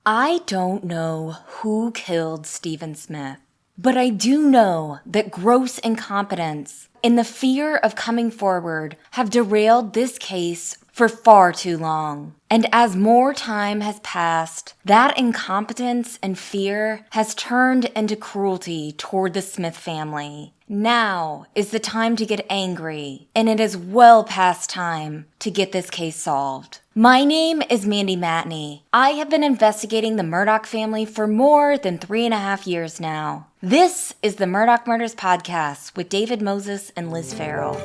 I don't know who killed Stephen Smith, but I do know that gross incompetence and the fear of coming forward have derailed this case for far too long. And as more time has passed, that incompetence and fear has turned into cruelty toward the Smith family. Now is the time to get angry, and it is well past time to get this case solved. My name is Mandy Matney. I have been investigating the Murdaugh family for more than 3.5 years now. This is the Murdaugh Murders Podcast with David Moses and Liz Farrell.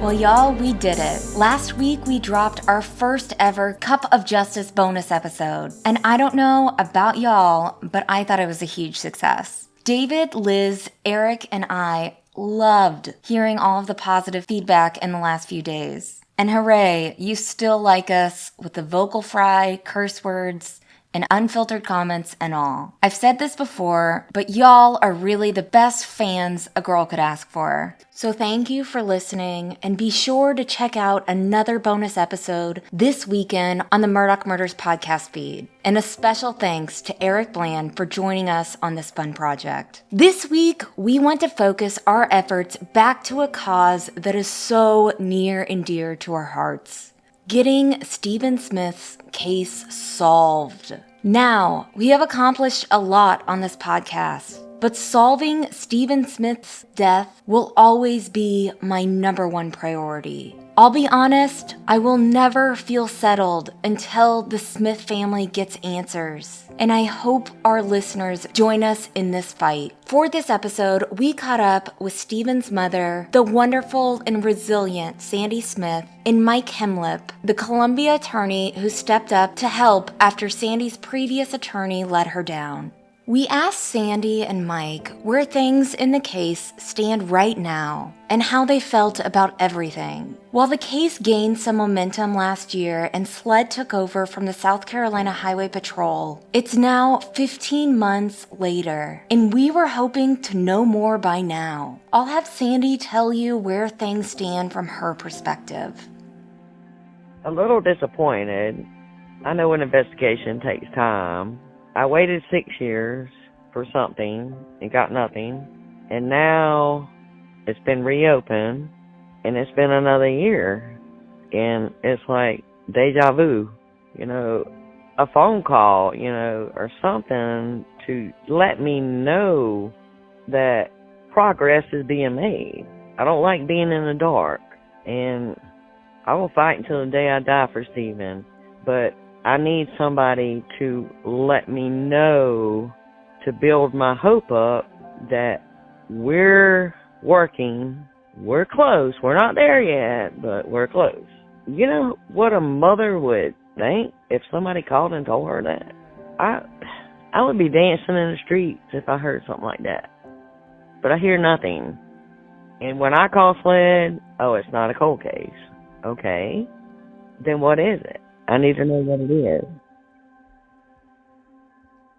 Well, y'all, we did it. Last week, we dropped our first ever Cup of Justice bonus episode. And I don't know about y'all, but I thought it was a huge success. David, Liz, Eric, and I loved hearing all of the positive feedback in the last few days. And hooray, you still like us with the vocal fry, curse words, and unfiltered comments and all. I've said this before, but y'all are really the best fans a girl could ask for. So thank you for listening, and be sure to check out another bonus episode this weekend on the Murdaugh Murders podcast feed. And a special thanks to Eric Bland for joining us on this fun project. This week, we want to focus our efforts back to a cause that is so near and dear to our hearts: getting Stephen Smith's case solved. Now, we have accomplished a lot on this podcast, but solving Stephen Smith's death will always be my number one priority. I'll be honest, I will never feel settled until the Smith family gets answers, and I hope our listeners join us in this fight. For this episode, we caught up with Stephen's mother, the wonderful and resilient Sandy Smith, and Mike Hemlepp, the Columbia attorney who stepped up to help after Sandy's previous attorney let her down. We asked Sandy and Mike where things in the case stand right now and how they felt about everything. While the case gained some momentum last year and SLED took over from the South Carolina Highway Patrol, it's now 15 months later, and we were hoping to know more by now. I'll have Sandy tell you where things stand from her perspective. A little disappointed. I know an investigation takes time. I waited 6 years for something and got nothing, and now it's been reopened, and it's been another year, and it's like deja vu, a phone call, or something to let me know that progress is being made. I don't like being in the dark, and I will fight until the day I die for Stephen, but I need somebody to let me know, to build my hope up that we're working, we're close. We're not there yet, but we're close. You know what a mother would think if somebody called and told her that? I would be dancing in the streets if I heard something like that. But I hear nothing. And when I call SLED, it's not a cold case. Okay, then what is it? I need to know what it is.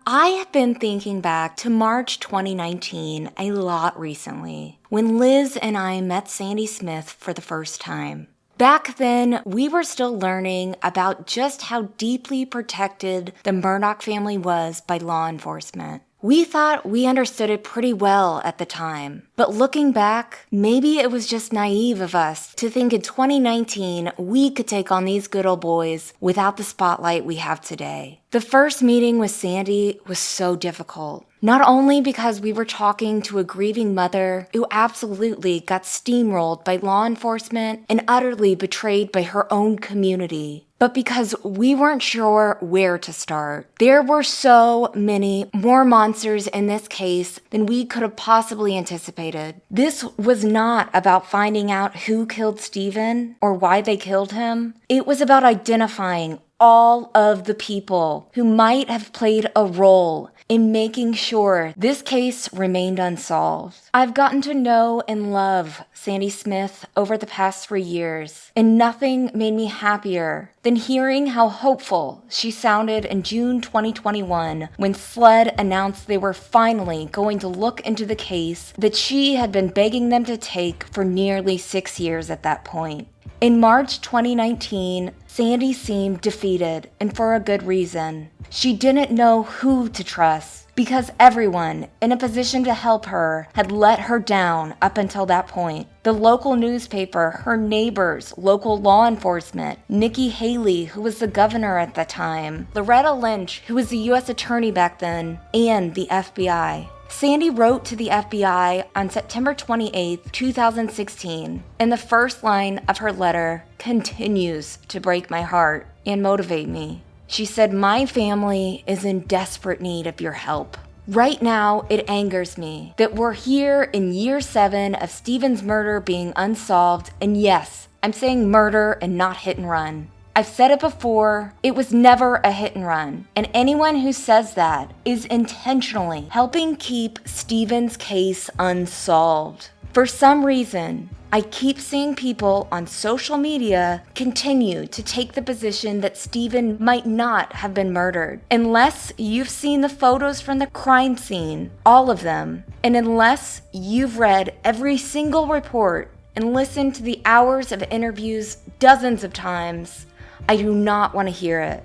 I have been thinking back to March 2019 a lot recently, when Liz and I met Sandy Smith for the first time. Back then, we were still learning about just how deeply protected the Murdaugh family was by law enforcement. We thought we understood it pretty well at the time, but looking back, maybe it was just naive of us to think in 2019 we could take on these good old boys without the spotlight we have today. The first meeting with Sandy was so difficult, not only because we were talking to a grieving mother who absolutely got steamrolled by law enforcement and utterly betrayed by her own community, but because we weren't sure where to start. There were so many more monsters in this case than we could have possibly anticipated. This was not about finding out who killed Stephen or why they killed him. It was about identifying all of the people who might have played a role in making sure this case remained unsolved. I've gotten to know and love Sandy Smith over the past 3 years, and nothing made me happier than hearing how hopeful she sounded in June 2021 when SLED announced they were finally going to look into the case that she had been begging them to take for nearly 6 years at that point. In March 2019, Sandy seemed defeated, and for a good reason. She didn't know who to trust because everyone in a position to help her had let her down up until that point. The local newspaper, her neighbors, local law enforcement, Nikki Haley, who was the governor at the time, Loretta Lynch, who was the U.S. attorney back then, and the FBI. Sandy wrote to the FBI on September 28, 2016, and the first line of her letter continues to break my heart and motivate me. She said, "My family is in desperate need of your help. Right now, it angers me that we're here in year 7 of Stephen's murder being unsolved, and yes, I'm saying murder and not hit and run. I've said it before, it was never a hit and run, and anyone who says that is intentionally helping keep Stephen's case unsolved. For some reason, I keep seeing people on social media continue to take the position that Stephen might not have been murdered. Unless you've seen the photos from the crime scene, all of them, and unless you've read every single report and listened to the hours of interviews dozens of times, I do not want to hear it.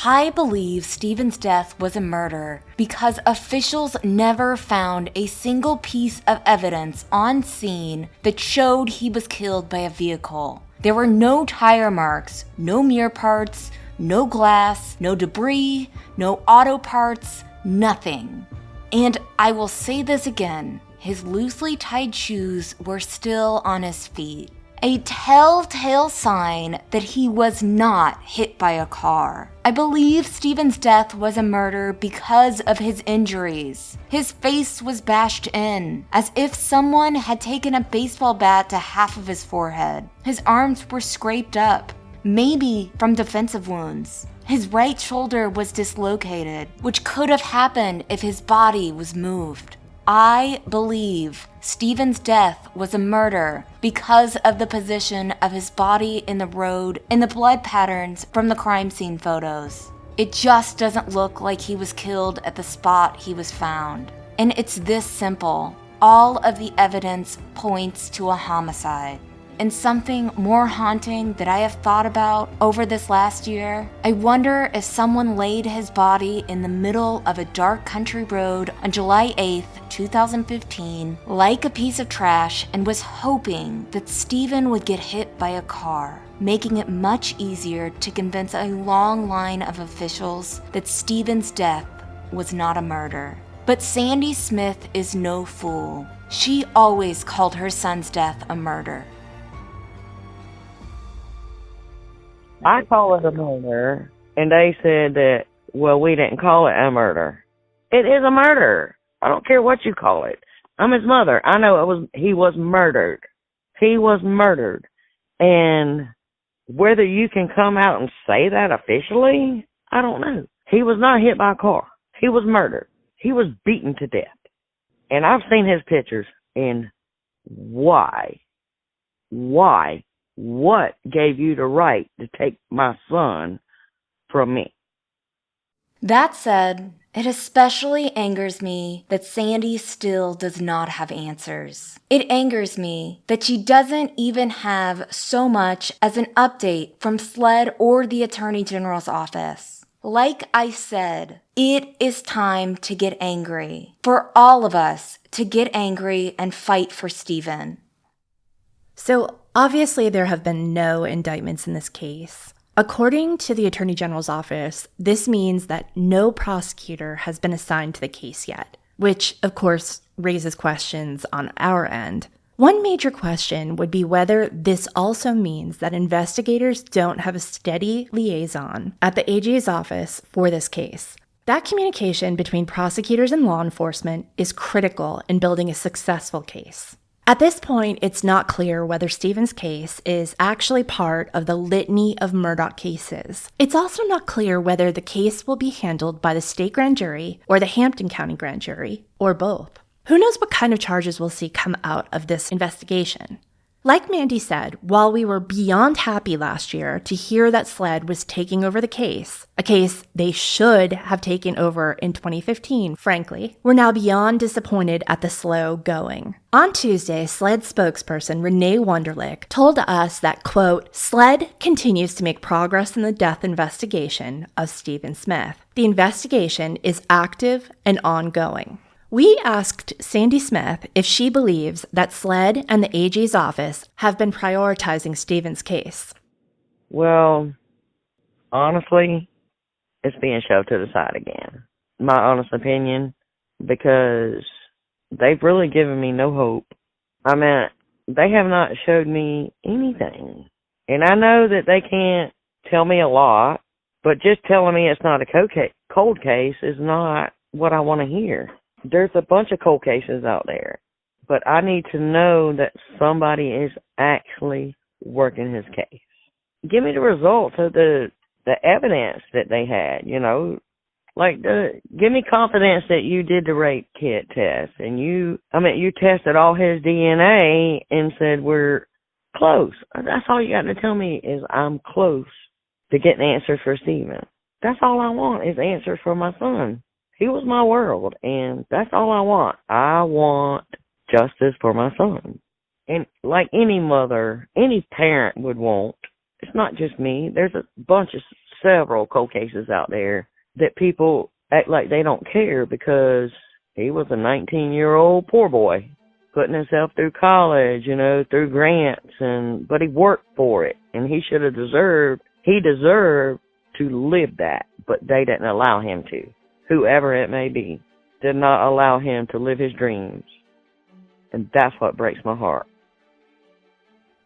I believe Stephen's death was a murder because officials never found a single piece of evidence on scene that showed he was killed by a vehicle. There were no tire marks, no mirror parts, no glass, no debris, no auto parts, nothing. And I will say this again, his loosely tied shoes were still on his feet. A telltale sign that he was not hit by a car. I believe Stephen's death was a murder because of his injuries. His face was bashed in, as if someone had taken a baseball bat to half of his forehead. His arms were scraped up, maybe from defensive wounds. His right shoulder was dislocated, which could have happened if his body was moved. I believe Stephen's death was a murder because of the position of his body in the road and the blood patterns from the crime scene photos. It just doesn't look like he was killed at the spot he was found. And it's this simple. All of the evidence points to a homicide. And something more haunting that I have thought about over this last year, I wonder if someone laid his body in the middle of a dark country road on July 8th, 2015, like a piece of trash, and was hoping that Stephen would get hit by a car, making it much easier to convince a long line of officials that Stephen's death was not a murder. But Sandy Smith is no fool. She always called her son's death a murder. I call it a murder, and they said that, well, we didn't call it a murder. It is a murder. I don't care what you call it. I'm his mother. I know he was murdered. He was murdered. And whether you can come out and say that officially, I don't know. He was not hit by a car. He was murdered. He was beaten to death. And I've seen his pictures, and why? What gave you the right to take my son from me? That said, it especially angers me that Sandy still does not have answers. It angers me that she doesn't even have so much as an update from SLED or the Attorney General's office. Like I said, it is time to get angry. For all of us to get angry and fight for Stephen. So obviously there have been no indictments in this case. According to the Attorney General's office, this means that no prosecutor has been assigned to the case yet, which of course raises questions on our end. One major question would be whether this also means that investigators don't have a steady liaison at the AG's office for this case. That communication between prosecutors and law enforcement is critical in building a successful case. At this point, it's not clear whether Stephen's case is actually part of the litany of Murdaugh cases. It's also not clear whether the case will be handled by the state grand jury or the Hampton County grand jury, or both. Who knows what kind of charges we'll see come out of this investigation? Like Mandy said, while we were beyond happy last year to hear that SLED was taking over the case, a case they should have taken over in 2015, frankly, we're now beyond disappointed at the slow going. On Tuesday, SLED spokesperson Renee Wunderlich told us that, quote, SLED continues to make progress in the death investigation of Stephen Smith. The investigation is active and ongoing. We asked Sandy Smith if she believes that SLED and the AG's office have been prioritizing Stephen's case. Well, honestly, it's being shoved to the side again. My honest opinion, because they've really given me no hope. I mean, they have not showed me anything. And I know that they can't tell me a lot, but just telling me it's not a cold case is not what I want to hear. There's a bunch of cold cases out there, but I need to know that somebody is actually working his case. Give me the results of the evidence that they had, you know. Give me confidence that you did the rape kit test and you tested all his DNA and said we're close. That's all you got to tell me is I'm close to getting answers for Stephen. That's all I want is answers for my son. He was my world, and that's all I want. I want justice for my son. And like any mother, any parent would want, it's not just me. There's a bunch of several cold cases out there that people act like they don't care because he was a 19-year-old poor boy putting himself through college, you know, through grants, but he worked for it, and he deserved to live that, but they didn't allow him to. Whoever it may be, did not allow him to live his dreams. And that's what breaks my heart.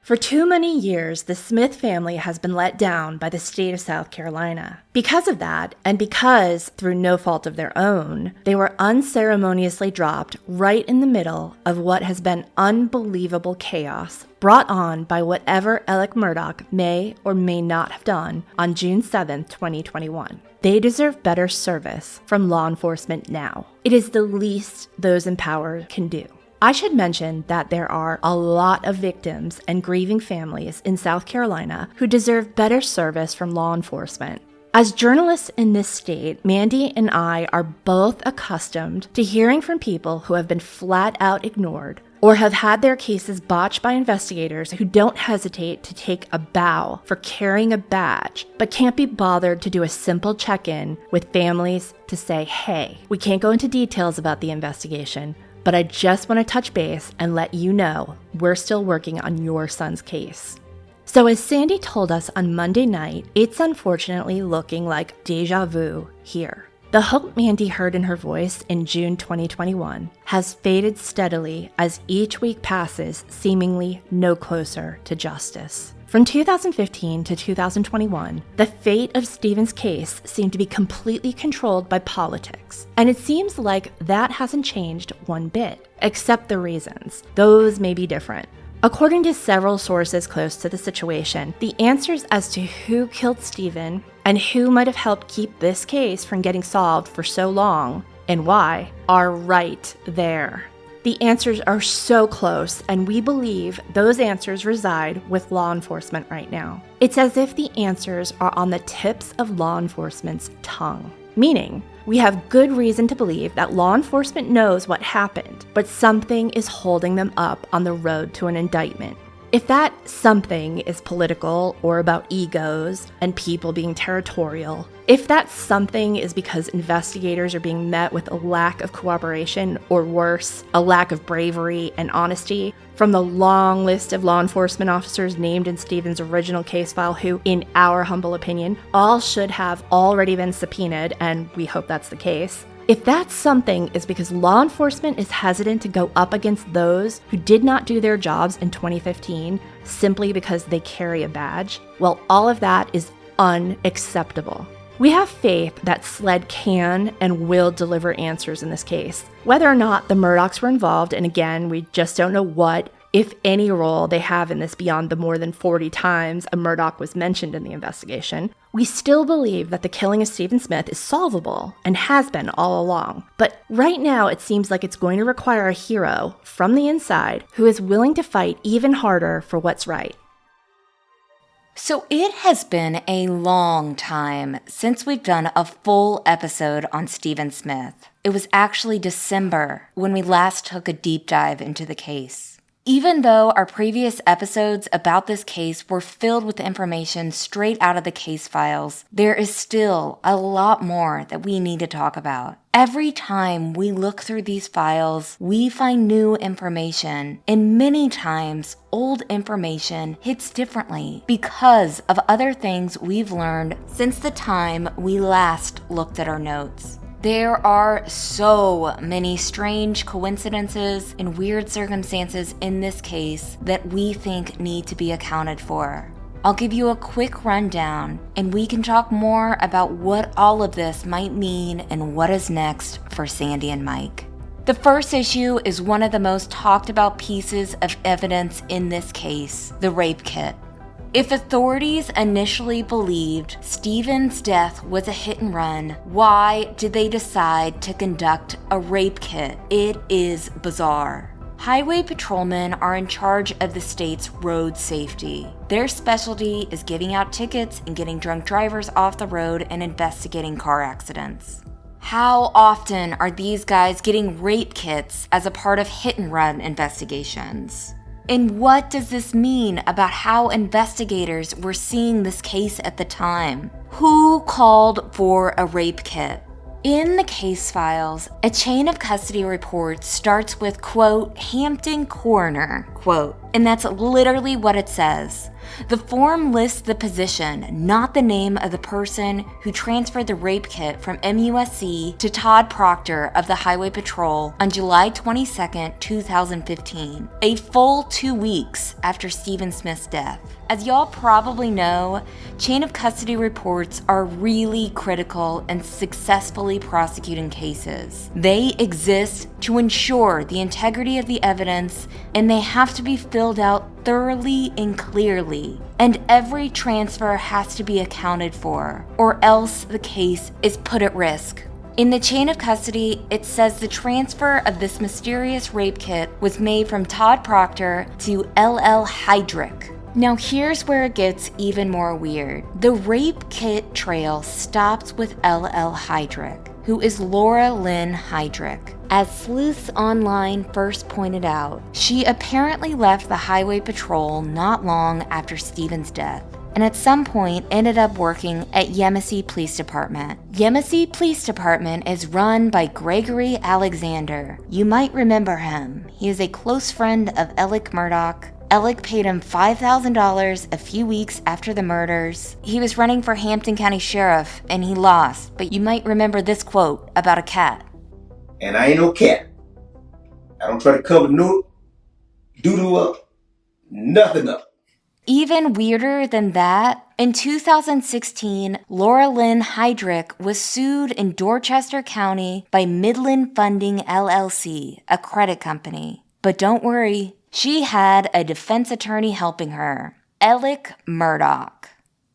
For too many years, the Smith family has been let down by the state of South Carolina. Because of that, and because, through no fault of their own, they were unceremoniously dropped right in the middle of what has been unbelievable chaos brought on by whatever Alec Murdaugh may or may not have done on June 7, 2021. They deserve better service from law enforcement now. It is the least those in power can do. I should mention that there are a lot of victims and grieving families in South Carolina who deserve better service from law enforcement. As journalists in this state, Mandy and I are both accustomed to hearing from people who have been flat out ignored or have had their cases botched by investigators who don't hesitate to take a bow for carrying a badge, but can't be bothered to do a simple check-in with families to say, hey, we can't go into details about the investigation, but I just want to touch base and let you know we're still working on your son's case. So as Sandy told us on Monday night, it's unfortunately looking like deja vu here. The hope Mandy heard in her voice in June 2021 has faded steadily as each week passes, seemingly no closer to justice. From 2015 to 2021, the fate of Stephen's case seemed to be completely controlled by politics. And it seems like that hasn't changed one bit, except the reasons. Those may be different. According to several sources close to the situation, the answers as to who killed Stephen and who might have helped keep this case from getting solved for so long, and why, are right there. The answers are so close, and we believe those answers reside with law enforcement right now. It's as if the answers are on the tips of law enforcement's tongue. Meaning, we have good reason to believe that law enforcement knows what happened, but something is holding them up on the road to an indictment. If that something is political or about egos and people being territorial, if that something is because investigators are being met with a lack of cooperation, or worse, a lack of bravery and honesty, from the long list of law enforcement officers named in Stephen's original case file who, in our humble opinion, all should have already been subpoenaed, and we hope that's the case, If that something is because law enforcement is hesitant to go up against those who did not do their jobs in 2015 simply because they carry a badge, well, all of that is unacceptable. We have faith that SLED can and will deliver answers in this case. Whether or not the Murdaughs were involved, and again, we just don't know what, if any, role they have in this beyond the more than 40 times a Murdaugh was mentioned in the investigation, we still believe that the killing of Stephen Smith is solvable and has been all along. But right now, it seems like it's going to require a hero from the inside who is willing to fight even harder for what's right. So it has been a long time since we've done a full episode on Stephen Smith. It was actually December when we last took a deep dive into the case. Even though our previous episodes about this case were filled with information straight out of the case files, there is still a lot more that we need to talk about. Every time we look through these files, we find new information, and many times old information hits differently because of other things we've learned since the time we last looked at our notes. There are so many strange coincidences and weird circumstances in this case that we think need to be accounted for. I'll give you a quick rundown, and we can talk more about what all of this might mean and what is next for Sandy and Mike. The first issue is one of the most talked about pieces of evidence in this case, the rape kit. If authorities initially believed Stephen's death was a hit and run, why did they decide to conduct a rape kit? It is bizarre. Highway patrolmen are in charge of the state's road safety. Their specialty is giving out tickets and getting drunk drivers off the road and investigating car accidents. How often are these guys getting rape kits as a part of hit and run investigations? And what does this mean about how investigators were seeing this case at the time? Who called for a rape kit? In the case files, a chain of custody report starts with, quote, Hampton coroner, quote, and that's literally what it says. The form lists the position, not the name of the person who transferred the rape kit from MUSC to Todd Proctor of the Highway Patrol on July 22, 2015, a full 2 weeks after Stephen Smith's death. As y'all probably know, chain of custody reports are really critical in successfully prosecuting cases. They exist to ensure the integrity of the evidence, and they have to be filled out thoroughly and clearly. And every transfer has to be accounted for, or else the case is put at risk. In the chain of custody, it says the transfer of this mysterious rape kit was made from Todd Proctor to L.L. Heydrich. Now here's where it gets even more weird. The rape kit trail stops with L.L. Heydrich, who is Laura Lynn Heydrich. As sleuths online first pointed out, she apparently left the Highway Patrol not long after Stephen's death, and at some point ended up working at Yemassee Police Department. Yemassee Police Department is run by Gregory Alexander. You might remember him. He is a close friend of Alec Murdaugh. Alec paid him $5,000 a few weeks after the murders. He was running for Hampton County Sheriff, and he lost, but you might remember this quote about a cat. And I ain't no cat. I don't try to cover no doo-doo up, nothing up. Even weirder than that, in 2016, Laura Lynn Heydrich was sued in Dorchester County by Midland Funding LLC, a credit company. But don't worry, she had a defense attorney helping her, Alec Murdaugh.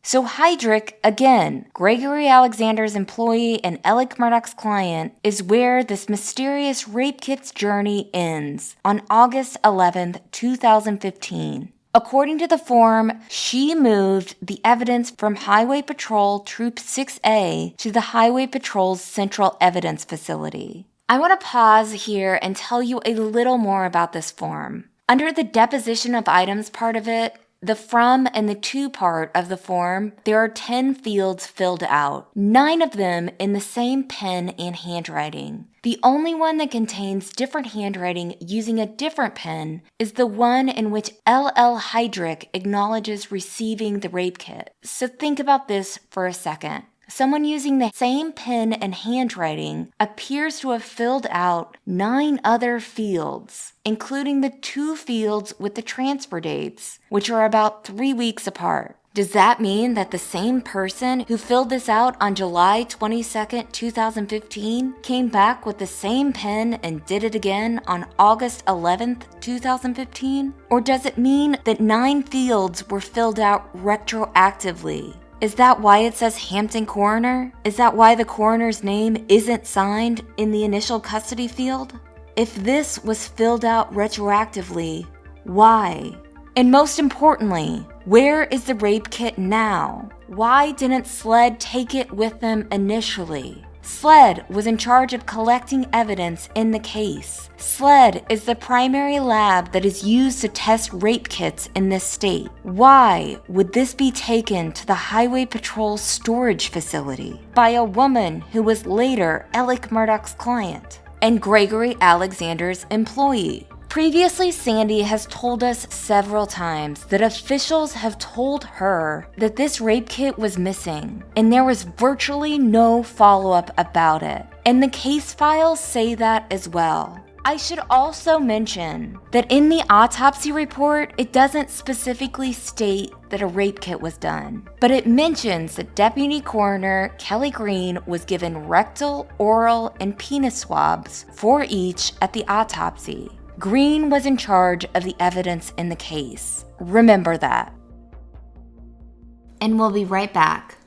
So Heydrich, again, Gregory Alexander's employee and Alec Murdaugh's client, is where this mysterious rape kit's journey ends on August 11th, 2015. According to the form, she moved the evidence from Highway Patrol Troop 6A to the Highway Patrol's Central Evidence Facility. I want to pause here and tell you a little more about this form. Under the deposition of items part of it, the from and the to part of the form, there are 10 fields filled out, 9 of them in the same pen and handwriting. The only one that contains different handwriting using a different pen is the one in which L.L. Heydrich acknowledges receiving the rape kit. So think about this for a second. someone using the same pen and handwriting appears to have filled out 9 other fields, including the 2 fields with the transfer dates, which are about 3 weeks apart. Does that mean that the same person who filled this out on July 22nd, 2015 came back with the same pen and did it again on August 11th, 2015? Or does it mean that 9 fields were filled out retroactively? Is that why it says Hampton Coroner? Is that why the coroner's name isn't signed in the initial custody field? If this was filled out retroactively, why? And most importantly, where is the rape kit now? Why didn't SLED take it with them initially? SLED was in charge of collecting evidence in the case. SLED is the primary lab that is used to test rape kits in this state. Why would this be taken to the Highway Patrol storage facility by a woman who was later Alec Murdaugh's client and Gregory Alexander's employee? Previously, Sandy has told us several times that officials have told her that this rape kit was missing, and there was virtually no follow-up about it. And the case files say that as well. I should also mention that in the autopsy report, it doesn't specifically state that a rape kit was done, but it mentions that Deputy Coroner Kelly Green was given rectal, oral, and penis swabs for each at the autopsy. Green was in charge of the evidence in the case. Remember that. And we'll be right back.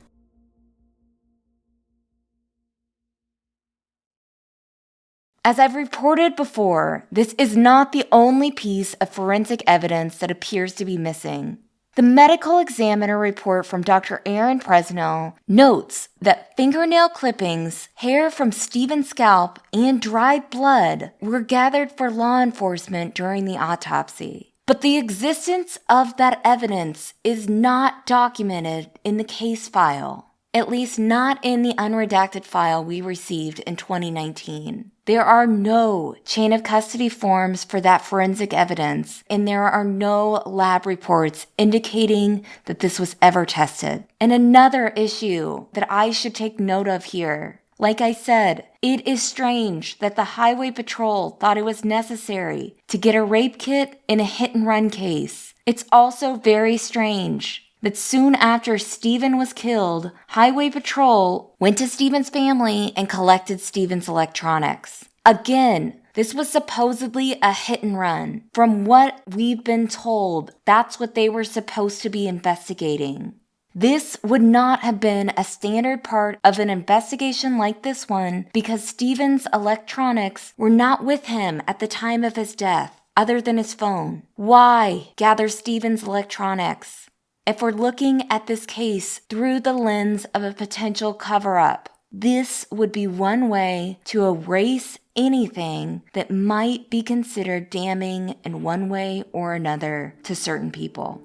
As I've reported before, this is not the only piece of forensic evidence that appears to be missing. The medical examiner report from Dr. Aaron Presnell notes that fingernail clippings, hair from Stephen's scalp, and dried blood were gathered for law enforcement during the autopsy. But the existence of that evidence is not documented in the case file, at least not in the unredacted file we received in 2019. There are no chain of custody forms for that forensic evidence, and there are no lab reports indicating that this was ever tested. And another issue that I should take note of here, like I said, it is strange that the Highway Patrol thought it was necessary to get a rape kit in a hit-and-run case. It's also very strange that soon after Stephen was killed, Highway Patrol went to Stephen's family and collected Stephen's electronics. Again, this was supposedly a hit and run. From what we've been told, that's what they were supposed to be investigating. This would not have been a standard part of an investigation like this one because Stephen's electronics were not with him at the time of his death, other than his phone. Why gather Stephen's electronics? If we're looking at this case through the lens of a potential cover-up, this would be one way to erase anything that might be considered damning in one way or another to certain people.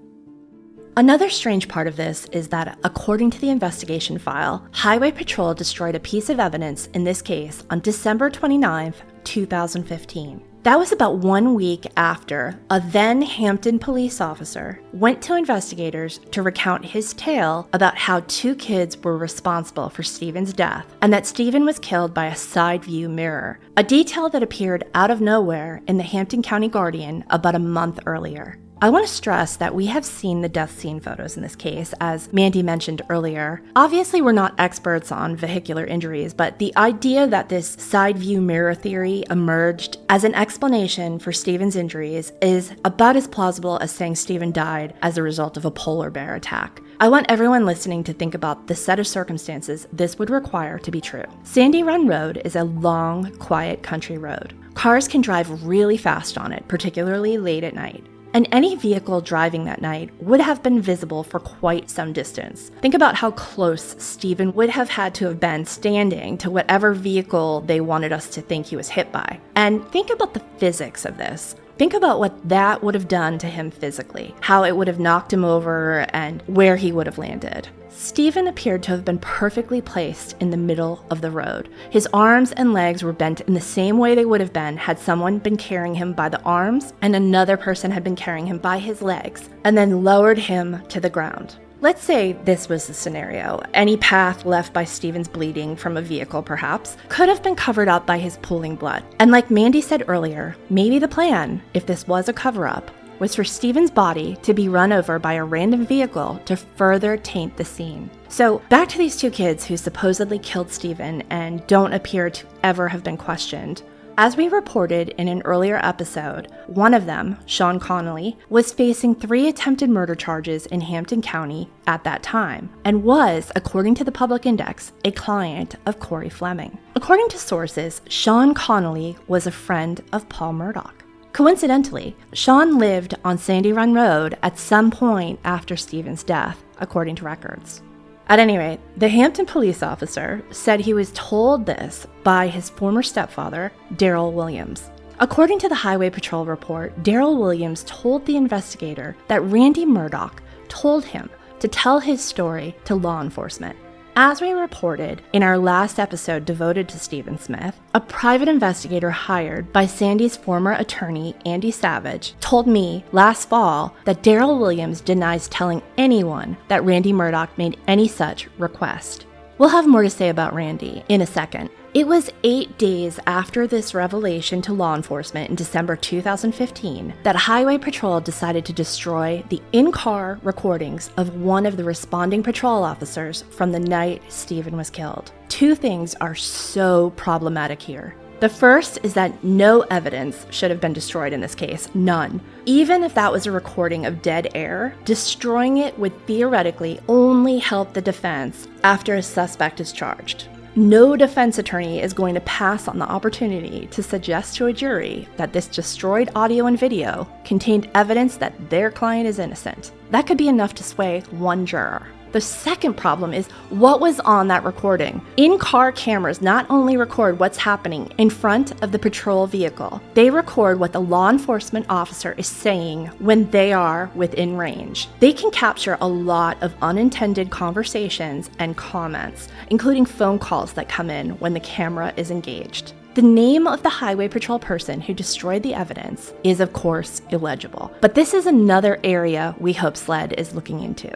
Another strange part of this is that, according to the investigation file, Highway Patrol destroyed a piece of evidence in this case on December 29th, 2015. That was about 1 week after a then Hampton police officer went to investigators to recount his tale about how 2 kids were responsible for Stephen's death and that Stephen was killed by a side view mirror, a detail that appeared out of nowhere in the Hampton County Guardian about a month earlier. I want to stress that we have seen the death scene photos in this case, as Mandy mentioned earlier. Obviously, we're not experts on vehicular injuries, but the idea that this side view mirror theory emerged as an explanation for Stephen's injuries is about as plausible as saying Stephen died as a result of a polar bear attack. I want everyone listening to think about the set of circumstances this would require to be true. Sandy Run Road is a long, quiet country road. Cars can drive really fast on it, particularly late at night. And any vehicle driving that night would have been visible for quite some distance. Think about how close Stephen would have had to have been standing to whatever vehicle they wanted us to think he was hit by. And think about the physics of this. Think about what that would have done to him physically, how it would have knocked him over and where he would have landed. Stephen appeared to have been perfectly placed in the middle of the road. His arms and legs were bent in the same way they would have been had someone been carrying him by the arms and another person had been carrying him by his legs and then lowered him to the ground. Let's say this was the scenario. Any path left by Stephen's bleeding from a vehicle, perhaps, could have been covered up by his pooling blood. And like Mandy said earlier, maybe the plan, if this was a cover-up, was for Stephen's body to be run over by a random vehicle to further taint the scene. So back to these two kids who supposedly killed Stephen and don't appear to ever have been questioned. As we reported in an earlier episode, one of them, Sean Connolly, was facing 3 attempted murder charges in Hampton County at that time, and was, according to the Public Index, a client of Corey Fleming. According to sources, Sean Connolly was a friend of Paul Murdaugh. Coincidentally, Sean lived on Sandy Run Road at some point after Stephen's death, according to records. At any rate, the Hampton police officer said he was told this by his former stepfather, Darrell Williams. According to the Highway Patrol report, Darrell Williams told the investigator that Randy Murdaugh told him to tell his story to law enforcement. As we reported in our last episode devoted to Stephen Smith, a private investigator hired by Sandy's former attorney, Andy Savage, told me last fall that Darrell Williams denies telling anyone that Randy Murdaugh made any such request. We'll have more to say about Randy in a second. It was 8 days after this revelation to law enforcement in December 2015 that Highway Patrol decided to destroy the in-car recordings of one of the responding patrol officers from the night Stephen was killed. 2 things are so problematic here. The first is that no evidence should have been destroyed in this case, none. Even if that was a recording of dead air, destroying it would theoretically only help the defense after a suspect is charged. No defense attorney is going to pass on the opportunity to suggest to a jury that this destroyed audio and video contained evidence that their client is innocent. That could be enough to sway one juror. The second problem is what was on that recording. In-car cameras not only record what's happening in front of the patrol vehicle, they record what the law enforcement officer is saying when they are within range. They can capture a lot of unintended conversations and comments, including phone calls that come in when the camera is engaged. The name of the Highway Patrol person who destroyed the evidence is, of course, illegible. But this is another area we hope SLED is looking into.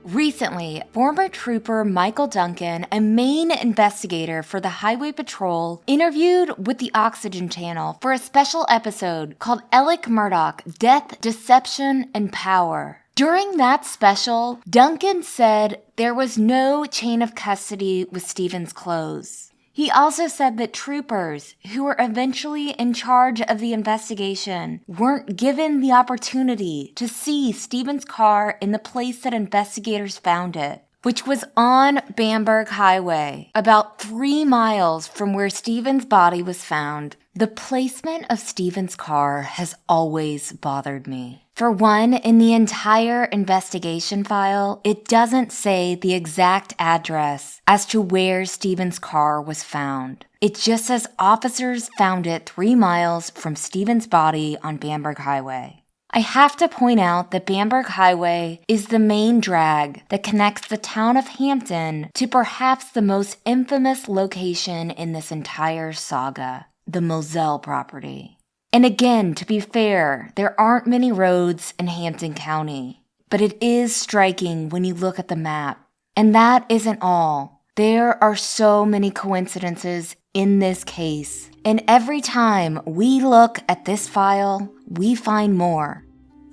Recently, former trooper Michael Duncan, a main investigator for the Highway Patrol, interviewed with the Oxygen Channel for a special episode called Alec Murdaugh, Death, Deception, and Power. During that special, Duncan said there was no chain of custody with Stephen's clothes. He also said that troopers who were eventually in charge of the investigation weren't given the opportunity to see Stephen's car in the place that investigators found it, which was on Bamberg Highway, about 3 miles from where Stephen's body was found. The placement of Stephen's car has always bothered me. For one, in the entire investigation file, it doesn't say the exact address as to where Stephen's car was found. It just says officers found it 3 miles from Stephen's body on Bamberg Highway. I have to point out that Bamberg Highway is the main drag that connects the town of Hampton to perhaps the most infamous location in this entire saga, the Moselle property. And again, to be fair, there aren't many roads in Hampton County, but it is striking when you look at the map. And that isn't all. There are so many coincidences in this case, and every time we look at this file, we find more.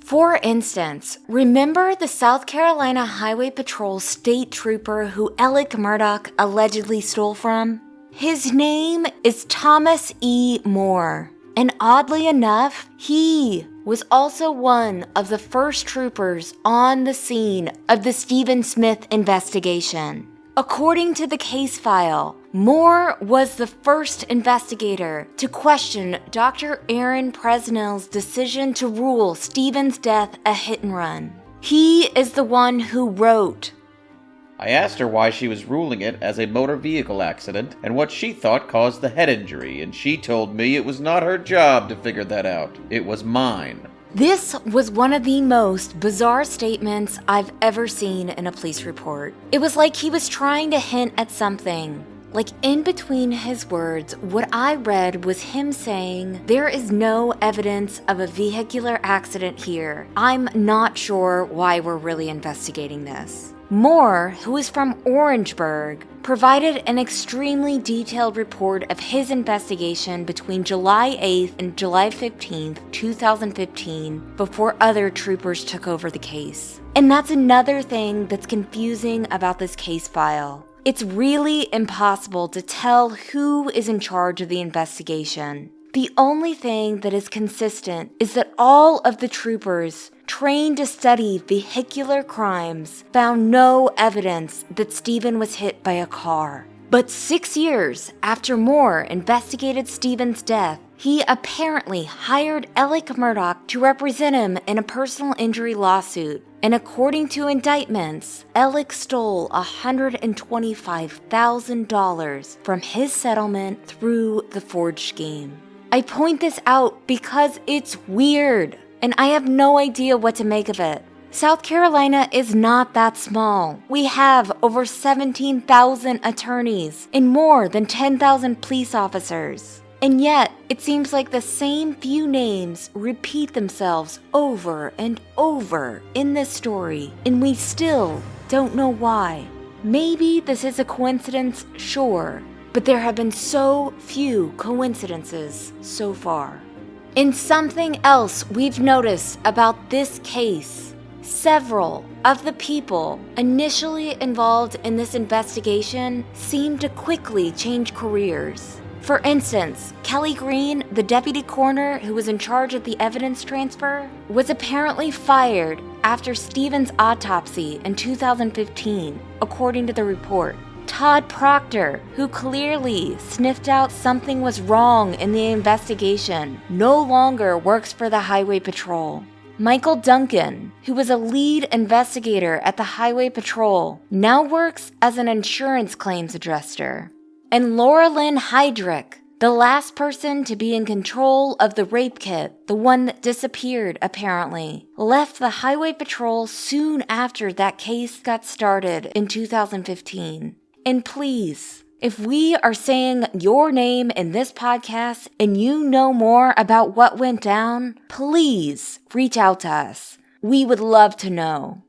For instance, remember the South Carolina Highway Patrol state trooper who Alec Murdaugh allegedly stole from? His name is Thomas E. Moore. And oddly enough, he was also one of the first troopers on the scene of the Stephen Smith investigation. According to the case file, Moore was the first investigator to question Dr. Aaron Presnell's decision to rule Stephen's death a hit and run. He is the one who wrote, I asked her why she was ruling it as a motor vehicle accident and what she thought caused the head injury, and she told me it was not her job to figure that out. It was mine. This was one of the most bizarre statements I've ever seen in a police report. It was like he was trying to hint at something, Like, in between his words, what I read was him saying, "There is no evidence of a vehicular accident here. I'm not sure why we're really investigating this." Moore, who is from Orangeburg, provided an extremely detailed report of his investigation between July 8th and July 15th, 2015, before other troopers took over the case. And that's another thing that's confusing about this case file. It's really impossible to tell who is in charge of the investigation. The only thing that is consistent is that all of the troopers trained to study vehicular crimes found no evidence that Stephen was hit by a car. But 6 years after Moore investigated Stephen's death, he apparently hired Alec Murdaugh to represent him in a personal injury lawsuit. And according to indictments, Alec stole $125,000 from his settlement through the forged scheme. I point this out because it's weird, and I have no idea what to make of it. South Carolina is not that small. We have over 17,000 attorneys and more than 10,000 police officers. And yet, it seems like the same few names repeat themselves over and over in this story, and we still don't know why. Maybe this is a coincidence, sure, but there have been so few coincidences so far. And something else we've noticed about this case, several of the people initially involved in this investigation seem to quickly change careers. For instance, Kelly Green, the deputy coroner who was in charge of the evidence transfer, was apparently fired after Stephen's autopsy in 2015, according to the report. Todd Proctor, who clearly sniffed out something was wrong in the investigation, no longer works for the Highway Patrol. Michael Duncan, who was a lead investigator at the Highway Patrol, now works as an insurance claims adjuster. And Laura Lynn Heydrich, the last person to be in control of the rape kit, the one that disappeared apparently, left the Highway Patrol soon after that case got started in 2015. And please, if we are saying your name in this podcast and you know more about what went down, please reach out to us. We would love to know.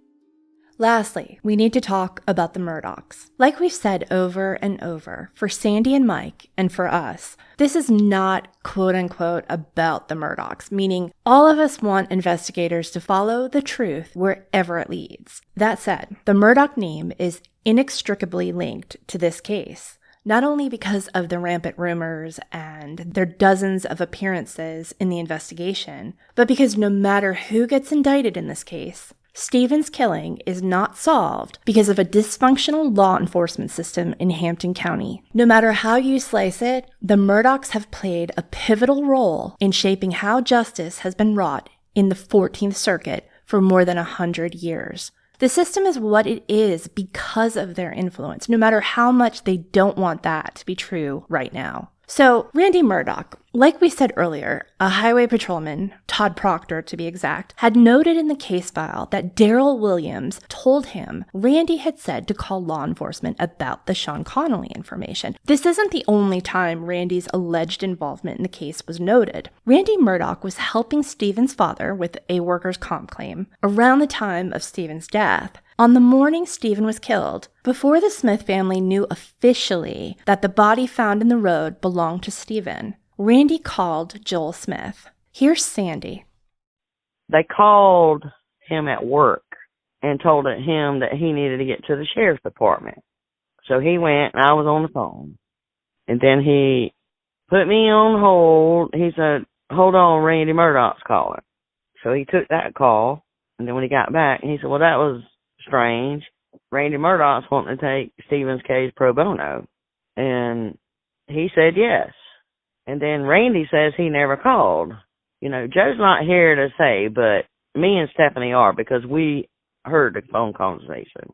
Lastly, we need to talk about the Murdaughs. Like we've said over and over, for Sandy and Mike, and for us, this is not quote-unquote about the Murdaughs, meaning all of us want investigators to follow the truth wherever it leads. That said, the Murdaugh name is inextricably linked to this case, not only because of the rampant rumors and their dozens of appearances in the investigation, but because no matter who gets indicted in this case, Stephen's killing is not solved because of a dysfunctional law enforcement system in Hampton County. No matter how you slice it, the Murdaughs have played a pivotal role in shaping how justice has been wrought in the 14th Circuit for more than 100 years. The system is what it is because of their influence, no matter how much they don't want that to be true right now. So, Randy Murdaugh, like we said earlier, a highway patrolman, Todd Proctor to be exact, had noted in the case file that Daryl Williams told him Randy had said to call law enforcement about the Sean Connolly information. This isn't the only time Randy's alleged involvement in the case was noted. Randy Murdaugh was helping Stephen's father with a workers' comp claim around the time of Stephen's death. On the morning Stephen was killed, before the Smith family knew officially that the body found in the road belonged to Stephen, Randy called Joel Smith. Here's Sandy. They called him at work and told him that he needed to get to the sheriff's department. So he went and I was on the phone. And then he put me on hold. He said, "Hold on, Randy Murdaugh's calling." So he took that call. And then when he got back, he said, "Well, that was strange. Randy Murdaugh's wanting to take Stephen's case pro bono." And he said yes. And then Randy says he never called. You know, Joe's not here to say, but me and Stephanie are, because we heard the phone conversation.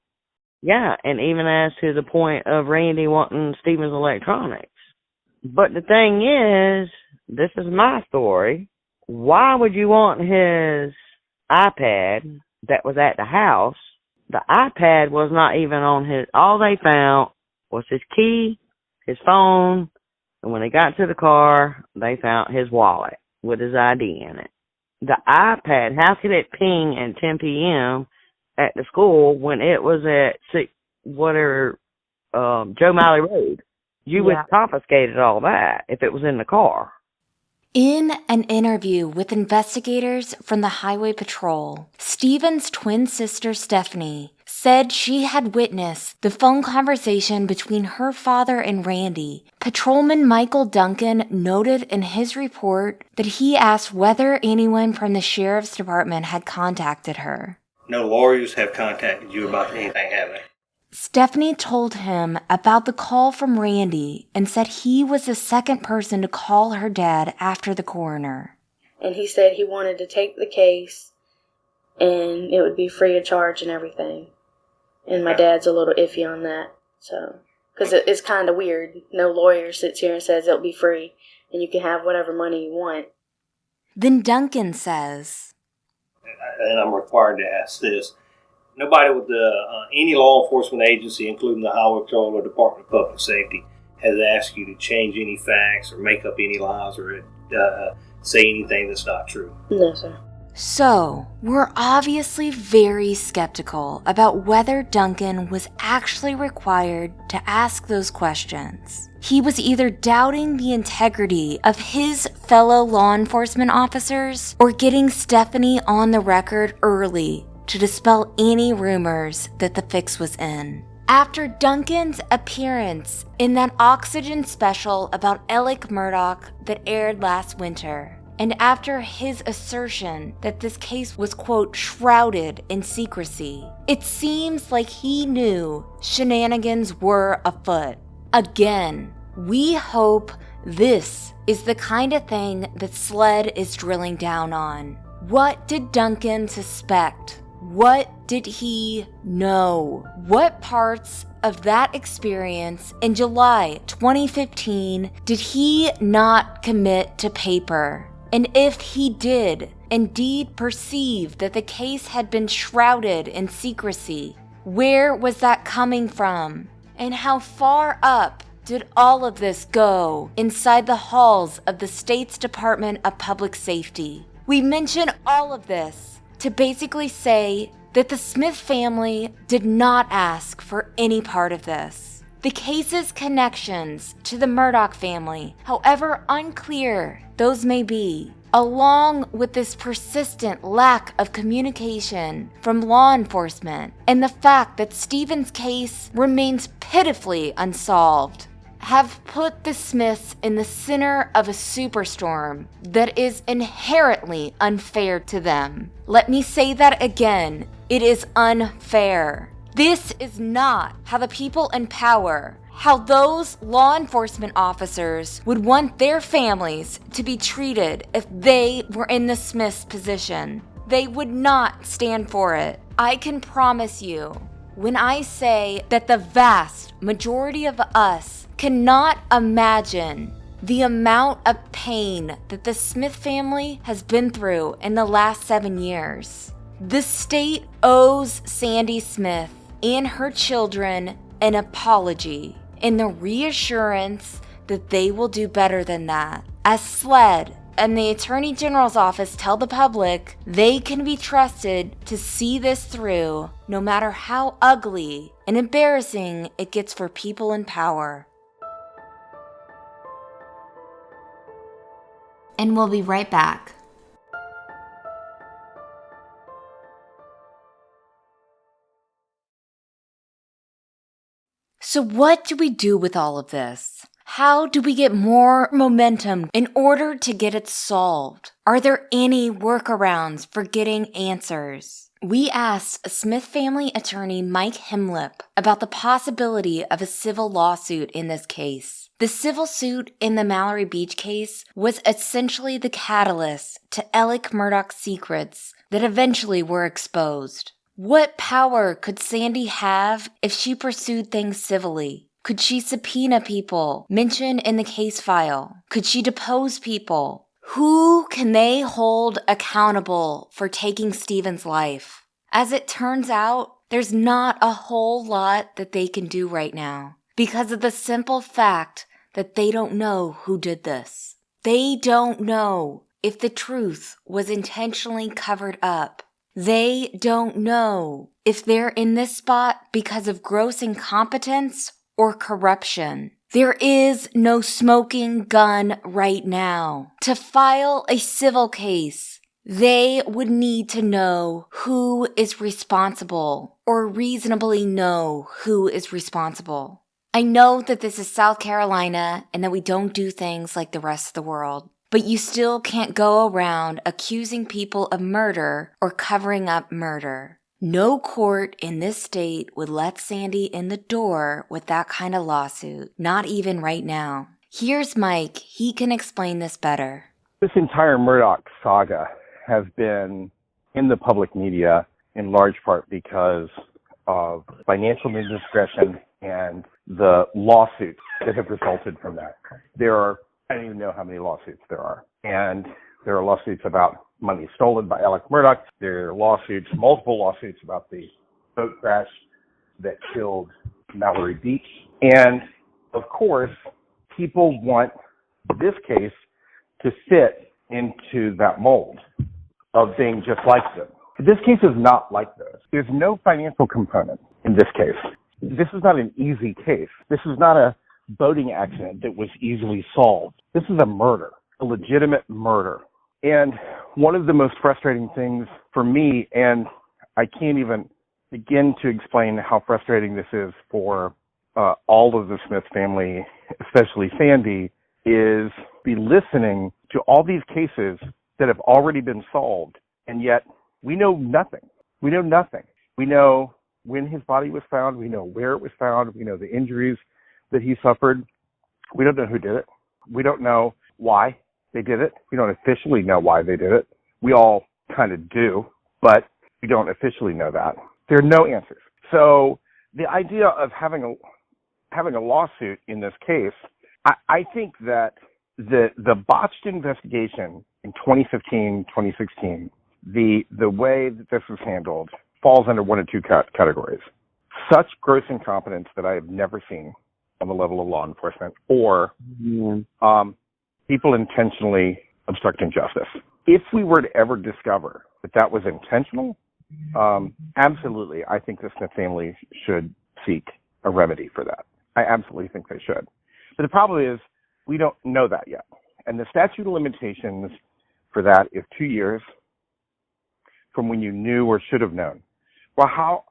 Yeah, and even as to the point of Randy wanting Stephen's electronics. But the thing is, this is my story. Why would you want his iPad that was at the house? The iPad was not even on his. All they found was his key, his phone, and when they got to the car, they found his wallet with his ID in it. The iPad, how could it ping at 10 p.m. at the school when it was at Joe Malley Road? You would have confiscated all that if it was in the car. In an interview with investigators from the Highway Patrol, Stephen's twin sister Stephanie said she had witnessed the phone conversation between her father and Randy. Patrolman Michael Duncan noted in his report that he asked whether anyone from the sheriff's department had contacted her. No lawyers have contacted you about anything, have they? Stephanie told him about the call from Randy and said he was the second person to call her dad after the coroner. And he said he wanted to take the case and it would be free of charge and everything. And my dad's a little iffy on that. So, because it's kind of weird. No lawyer sits here and says it'll be free and you can have whatever money you want. Then Duncan says, and I'm required to ask this, nobody with any law enforcement agency, including the Highway Patrol or Department of Public Safety, has asked you to change any facts or make up any lies or say anything that's not true. No, sir. So, we're obviously very skeptical about whether Duncan was actually required to ask those questions. He was either doubting the integrity of his fellow law enforcement officers or getting Stephanie on the record early to dispel any rumors that the fix was in. After Duncan's appearance in that Oxygen special about Alec Murdaugh that aired last winter, and after his assertion that this case was, quote, shrouded in secrecy, it seems like he knew shenanigans were afoot. Again, we hope this is the kind of thing that SLED is drilling down on. What did Duncan suspect? What did he know? What parts of that experience in July 2015 did he not commit to paper? And if he did indeed perceive that the case had been shrouded in secrecy, where was that coming from? And how far up did all of this go inside the halls of the state's Department of Public Safety? We mention all of this to basically say that the Smith family did not ask for any part of this. The case's connections to the Murdaugh family, however unclear those may be, along with this persistent lack of communication from law enforcement and the fact that Stephen's case remains pitifully unsolved, have put the Smiths in the center of a superstorm that is inherently unfair to them. Let me say that again. It is unfair. This is not how the people in power, how those law enforcement officers would want their families to be treated if they were in the Smiths' position. They would not stand for it. I can promise you, when I say that the vast majority of us cannot imagine the amount of pain that the Smith family has been through in the last 7 years. The state owes Sandy Smith and her children an apology and the reassurance that they will do better than that. As SLED and the Attorney General's office tell the public, they can be trusted to see this through, no matter how ugly and embarrassing it gets for people in power. And we'll be right back. So what do we do with all of this? How do we get more momentum in order to get it solved? Are there any workarounds for getting answers? We asked Smith family attorney Mike Hemlepp about the possibility of a civil lawsuit in this case. The civil suit in the Mallory Beach case was essentially the catalyst to Alec Murdaugh's secrets that eventually were exposed. What power could Sandy have if she pursued things civilly? Could she subpoena people mentioned in the case file? Could she depose people? Who can they hold accountable for taking Stephen's life? As it turns out, there's not a whole lot that they can do right now. because of the simple fact that they don't know who did this. They don't know if the truth was intentionally covered up. They don't know if they're in this spot because of gross incompetence or corruption. There is no smoking gun right now. To file a civil case, they would need to know who is responsible or reasonably know who is responsible. I know that this is South Carolina and that we don't do things like the rest of the world, but you still can't go around accusing people of murder or covering up murder. No court in this state would let Sandy in the door with that kind of lawsuit, not even right now. Here's Mike. He can explain this better. This entire Murdaugh saga has been in the public media in large part because of financial indiscretion and the lawsuits that have resulted from that. I don't even know how many lawsuits there are. And there are lawsuits about money stolen by Alec Murdaugh. There are multiple lawsuits about the boat crash that killed Mallory Beach. And of course, people want this case to fit into that mold of being just like them. This case is not like those. There's no financial component in this case. This is not an easy case. This is not a boating accident that was easily solved. This is a murder, a legitimate murder. And one of the most frustrating things for me, and I can't even begin to explain how frustrating this is for all of the Smith family, especially Sandy, is be listening to all these cases that have already been solved, and yet we know nothing. We know nothing. We know when his body was found. We know where it was found. We know the injuries that he suffered. We don't know who did it. We don't know why they did it. We don't officially know why they did it. We all kind of do, but we don't officially know that. There are no answers. So the idea of having a lawsuit in this case, I think that the botched investigation in 2015, 2016, the way that this was handled falls under one of two categories. Such gross incompetence that I have never seen on the level of law enforcement, or people intentionally obstructing justice. If we were to ever discover that that was intentional, absolutely, I think the Smith family should seek a remedy for that. I absolutely think they should. But the problem is, we don't know that yet. And the statute of limitations for that is 2 years from when you knew or should have known. Well,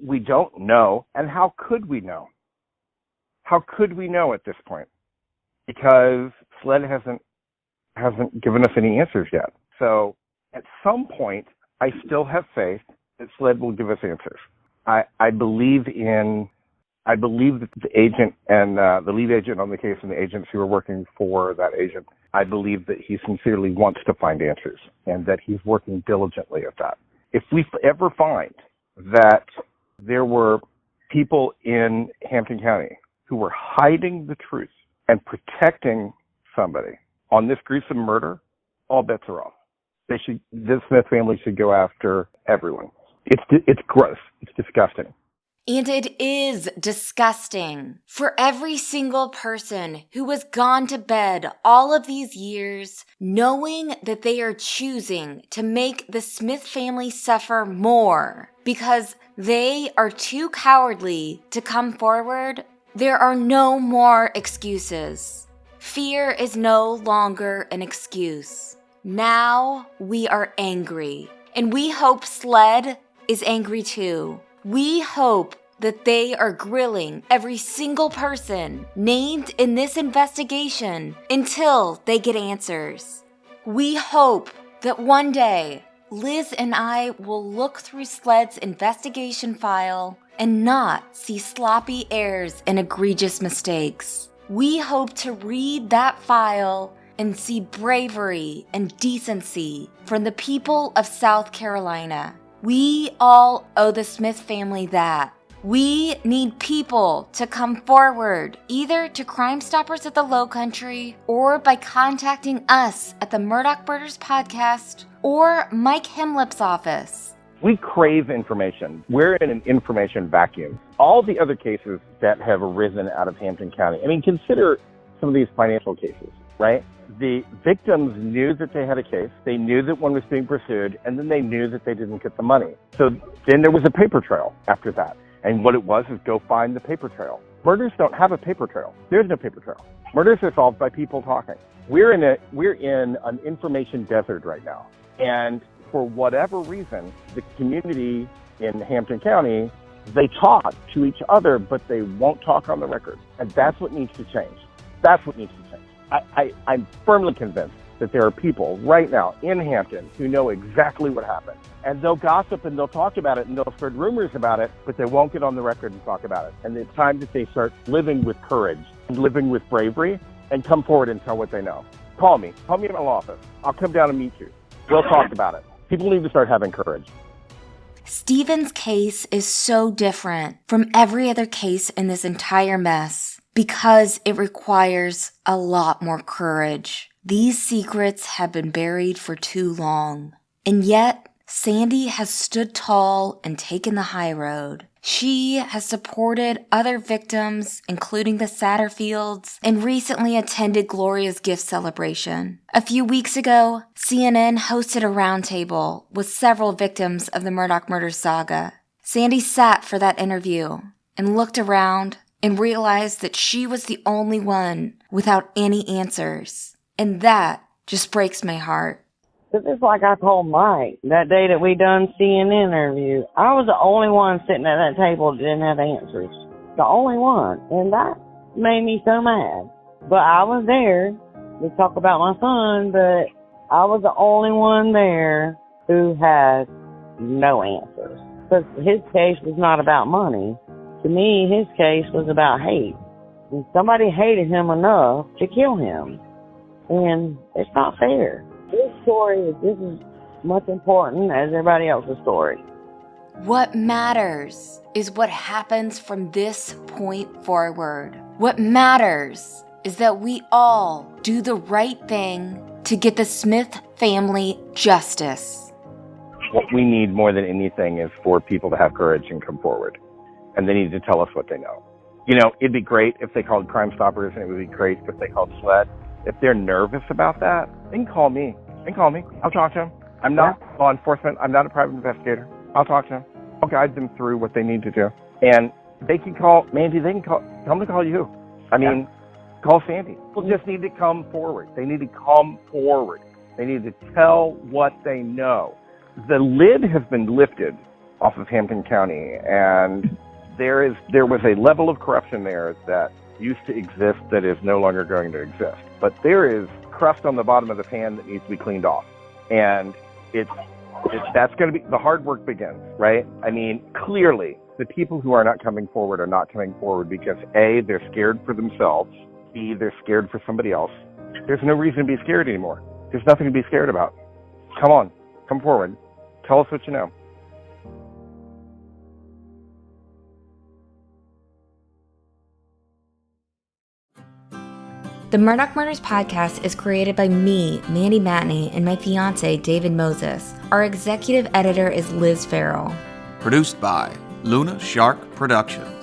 we don't know, and how could we know? How could we know at this point? Because SLED hasn't given us any answers yet. So at some point, I still have faith that SLED will give us answers. I believe that the agent and the lead agent on the case and the agents who are working for that agent, I believe that he sincerely wants to find answers and that he's working diligently at that. If we ever find that there were people in Hampton County who were hiding the truth and protecting somebody on this gruesome murder, all bets are off. This Smith family should go after everyone. It's gross. It's disgusting. And it is disgusting for every single person who has gone to bed all of these years knowing that they are choosing to make the Smith family suffer more because they are too cowardly to come forward. There are no more excuses. Fear is no longer an excuse. Now we are angry, and we hope SLED is angry too. We hope that they are grilling every single person named in this investigation until they get answers. We hope that one day Liz and I will look through SLED's investigation file and not see sloppy errors and egregious mistakes. We hope to read that file and see bravery and decency from the people of South Carolina. We all owe the Smith family that. We need people to come forward, either to Crime Stoppers at the Lowcountry or by contacting us at the Murdaugh Murders Podcast or Mike Hemlepp's office. We crave information. We're in an information vacuum. All the other cases that have arisen out of Hampton County, I mean, consider some of these financial cases, right? The victims knew that they had a case. They knew that one was being pursued, and then they knew that they didn't get the money. So then there was a paper trail after that. And what it was is go find the paper trail. Murders don't have a paper trail. There's no paper trail. Murders are solved by people talking. We're in an information desert right now. And for whatever reason, the community in Hampton County, they talk to each other, but they won't talk on the record. And that's what needs to change. That's what needs to change. I'm firmly convinced that there are people right now in Hampton who know exactly what happened. And they'll gossip and they'll talk about it and they'll spread rumors about it, but they won't get on the record and talk about it. And it's time that they start living with courage and living with bravery and come forward and tell what they know. Call me in my law office. I'll come down and meet you. We'll talk about it. People need to start having courage. Stephen's case is so different from every other case in this entire mess because it requires a lot more courage. These secrets have been buried for too long. And yet, Sandy has stood tall and taken the high road. She has supported other victims, including the Satterfields, and recently attended Gloria's gift celebration. A few weeks ago, CNN hosted a roundtable with several victims of the Murdaugh murder saga. Sandy sat for that interview and looked around and realized that she was the only one without any answers. And that just breaks my heart. It's just like I told Mike that day that we done CNN interview. I was the only one sitting at that table that didn't have answers. The only one. And that made me so mad. But I was there to talk about my son, but I was the only one there who had no answers. Because his case was not about money. To me, his case was about hate. And somebody hated him enough to kill him. And it's not fair. This story is just as much important as everybody else's story. What matters is what happens from this point forward. What matters is that we all do the right thing to get the Smith family justice. What we need more than anything is for people to have courage and come forward. And they need to tell us what they know. You know, it'd be great if they called Crime Stoppers, and it would be great if they called SLED. If they're nervous about that, they can call me. I'll talk to them. I'm not law enforcement. I'm not a private investigator. I'll talk to them. I'll guide them through what they need to do. And they can call Mandy. They can tell them to call you. I mean, call Sandy. People just need to come forward. They need to come forward. They need to tell what they know. The lid has been lifted off of Hampton County, and there was a level of corruption there that used to exist that is no longer going to exist. But there is crust on the bottom of the pan that needs to be cleaned off. And that's going to be, the hard work begins, right? I mean, clearly, the people who are not coming forward are not coming forward because A, they're scared for themselves, B, they're scared for somebody else. There's no reason to be scared anymore. There's nothing to be scared about. Come on, come forward. Tell us what you know. The Murdaugh Murders podcast is created by me, Mandy Matney, and my fiance, David Moses. Our executive editor is Liz Farrell. Produced by Luna Shark Productions.